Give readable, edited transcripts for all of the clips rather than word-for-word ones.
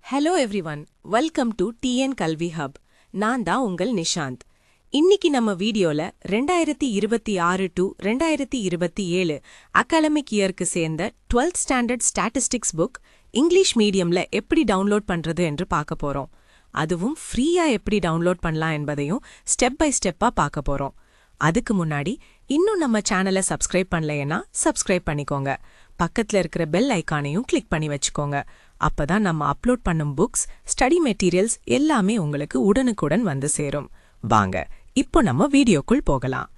Hello everyone, welcome to TN கல்வி hub. நான் தான் உங்கள் நிஷாந்த். இன்னைக்கு நம்ம வீடியோல 2026 டு 2027 அகாடமிக் இயருக்கு சேர்ந்த 12th standard statistics book English மீடியம்ல எப்படி டவுன்லோட் பண்றது என்று பார்க்க போறோம். அதுவும் ஃப்ரீயா எப்படி டவுன்லோட் பண்ணலாம் என்பதையும் ஸ்டெப் பை ஸ்டெப்பா பார்க்க போறோம். அதுக்கு முன்னாடி இன்னும் நம்ம சேனலை சப்ஸ்கிரைப் பண்ணலைன்னா சப்ஸ்கிரைப் பண்ணிக்கோங்க. பக்கத்துல இருக்கிற பெல் ஐக்கானையும் கிளிக் பண்ணி வச்சுக்கோங்க. அப்பதான் நம்ம அப்லோட் பண்ணும் புக்ஸ், ஸ்டடி மெட்டீரியல்ஸ் எல்லாமே உங்களுக்கு உடனுக்குடன் வந்து சேரும். வாங்க இப்போ நம்ம வீடியோக்குள் போகலாம்.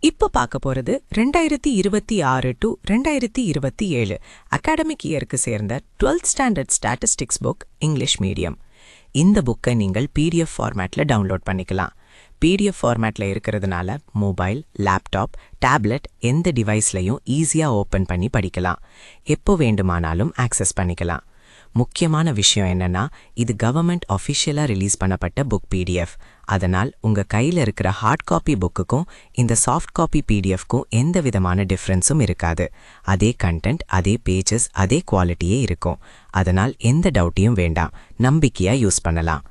இப்போ பார்க்க போறது 2026 டு 2027 அகாடமிக் இயருக்கு சேர்ந்த 12th standard statistics book English medium. இந்த புக்கை நீங்கள் PDF ஃபார்மேட்ல டவுன்லோட் பண்ணிக்கலாம். PDF ஃபார்மேட்ல இருக்கிறதுனால மொபைல், லேப்டாப், டேப்லெட் எந்த டிவைஸ்லையும் ஈஸியாக ஓப்பன் பண்ணி படிக்கலாம். எப்போ வேண்டுமானாலும் ஆக்சஸ் பண்ணிக்கலாம். முக்கியமான விஷயம் என்னன்னா, இது கவர்மெண்ட் ஆஃபிஷியலாக ரிலீஸ் பண்ணப்பட்ட புக் PDF. அதனால் உங்கள் கையில் இருக்கிற ஹார்ட் காப்பி புக்குக்கும் இந்த சாஃப்ட் காப்பி PDFக்கும் எந்த விதமான டிஃப்ரென்ஸும் இருக்காது. அதே கண்டென்ட், அதே பேஜஸ், அதே குவாலிட்டியே இருக்கும். அதனால் எந்த டவுட்டையும் வேண்டாம், நம்பிக்கையாக யூஸ் பண்ணலாம்.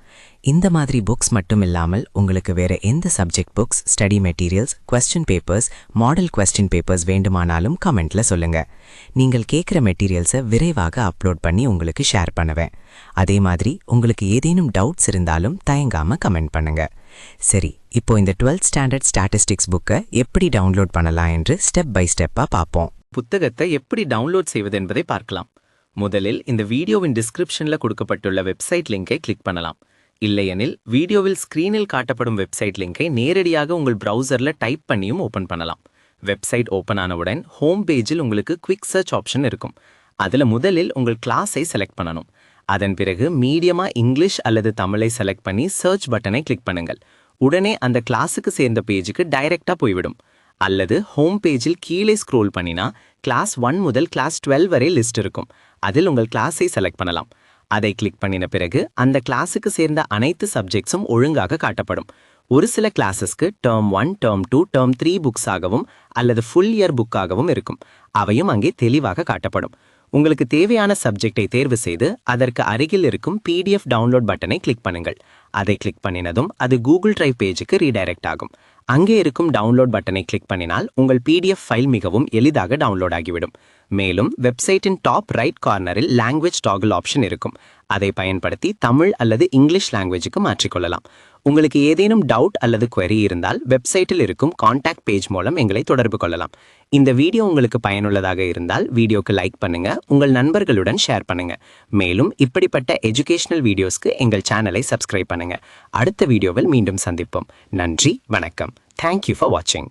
இந்த மாதிரி புக்ஸ் மட்டும் இல்லாமல் உங்களுக்கு வேற எந்த subject books, study materials, question papers, model question papers வேண்டுமானாலும் கமெண்ட்ல சொல்லுங்க. நீங்கள் கேட்குற மெட்டீரியல்ஸை விரைவாக அப்லோட் பண்ணி உங்களுக்கு ஷேர் பண்ணுவேன். அதே மாதிரி உங்களுக்கு ஏதேனும் டவுட்ஸ் இருந்தாலும் தயங்காம கமெண்ட் பண்ணுங்க. சரி, இப்போ இந்த 12th ஸ்டாண்டர்ட் ஸ்டாட்டிஸ்டிக்ஸ் புக்கை எப்படி டவுன்லோட் பண்ணலாம் என்று ஸ்டெப் பை ஸ்டெப்பா பார்ப்போம். புத்தகத்தை எப்படி டவுன்லோட் செய்வது என்பதை பார்க்கலாம். முதலில் இந்த வீடியோவின் டிஸ்கிரிப்ஷன்ல கொடுக்கப்பட்டுள்ள வெப்சைட் லிங்கை கிளிக் பண்ணலாம். இல்லையெனில் வீடியோவில் ஸ்கிரீனில் காட்டப்படும் வெப்சைட் லிங்கை நேரடியாக உங்கள் ப்ரௌசரில் டைப் பண்ணியும் ஓப்பன் பண்ணலாம். வெப்சைட் ஓப்பன் ஆனவுடன் ஹோம் பேஜில் உங்களுக்கு குவிக் சர்ச் ஆப்ஷன் இருக்கும். அதில் முதலில் உங்கள் கிளாஸை செலக்ட் பண்ணணும். அதன் பிறகு மீடியமா இங்கிலீஷ் அல்லது தமிழை செலக்ட் பண்ணி சர்ச் பட்டனை கிளிக் பண்ணுங்கள். உடனே அந்த கிளாஸுக்கு சேர்ந்த பேஜுக்கு டைரெக்டாக போய்விடும். அல்லது ஹோம் பேஜில் கீழே ஸ்க்ரோல் பண்ணினா கிளாஸ் 1 முதல் கிளாஸ் 12 வரை லிஸ்ட் இருக்கும். அதில் உங்கள் கிளாஸை செலக்ட் பண்ணலாம். அதை கிளிக் பண்ணின பிறகு அந்த கிளாஸுக்கு சேர்ந்த அனைத்து சப்ஜெக்ட்ஸும் ஒழுங்காக காட்டப்படும். ஒரு சில கிளாஸஸ்க்கு டேர்ம் 1, டேர்ம் 2, டேர்ம் 3 புக்ஸாகவும் அல்லது ஃபுல் இயர் புக்காகவும் இருக்கும். அவையும் அங்கே தெளிவாக காட்டப்படும். உங்களுக்கு தேவையான சப்ஜெக்டை தேர்வு செய்து அதற்கு அருகில் இருக்கும் PDF டவுன்லோட் பட்டனை கிளிக் பண்ணுங்கள். அதை கிளிக் பண்ணினதும் அது கூகுள் டிரைவ் பேஜுக்கு ரீடைரக்ட் ஆகும். அங்கே இருக்கும் டவுன்லோட் பட்டனை கிளிக் பண்ணினால் உங்கள் PDF ஃபைல் மிகவும் எளிதாக டவுன்லோட் ஆகிவிடும். மேலும் வெப்சைட்டின் டாப் ரைட் கார்னரில் லாங்குவேஜ் டாகிள் ஆப்ஷன் இருக்கும். அதை பயன்படுத்தி தமிழ் அல்லது இங்கிலீஷ் லாங்குவேஜுக்கு மாற்றிக்கொள்ளலாம். உங்களுக்கு ஏதேனும் டவுட் அல்லது query இருந்தால் வெப்சைட்டில் இருக்கும் கான்டாக்ட் பேஜ் மூலம் எங்களை தொடர்பு கொள்ளலாம். இந்த வீடியோ உங்களுக்கு பயனுள்ளதாக இருந்தால் வீடியோக்கு லைக் பண்ணுங்க, உங்கள் நண்பர்களுடன் ஷேர் பண்ணுங்க. மேலும் இப்படிப்பட்ட எஜுகேஷனல் வீடியோஸ்க்கு எங்கள் சேனலை சப்ஸ்கிரைப் பண்ணுங்க. அடுத்த வீடியோவில் மீண்டும் சந்திப்போம். நன்றி, வணக்கம். Thank you for watching.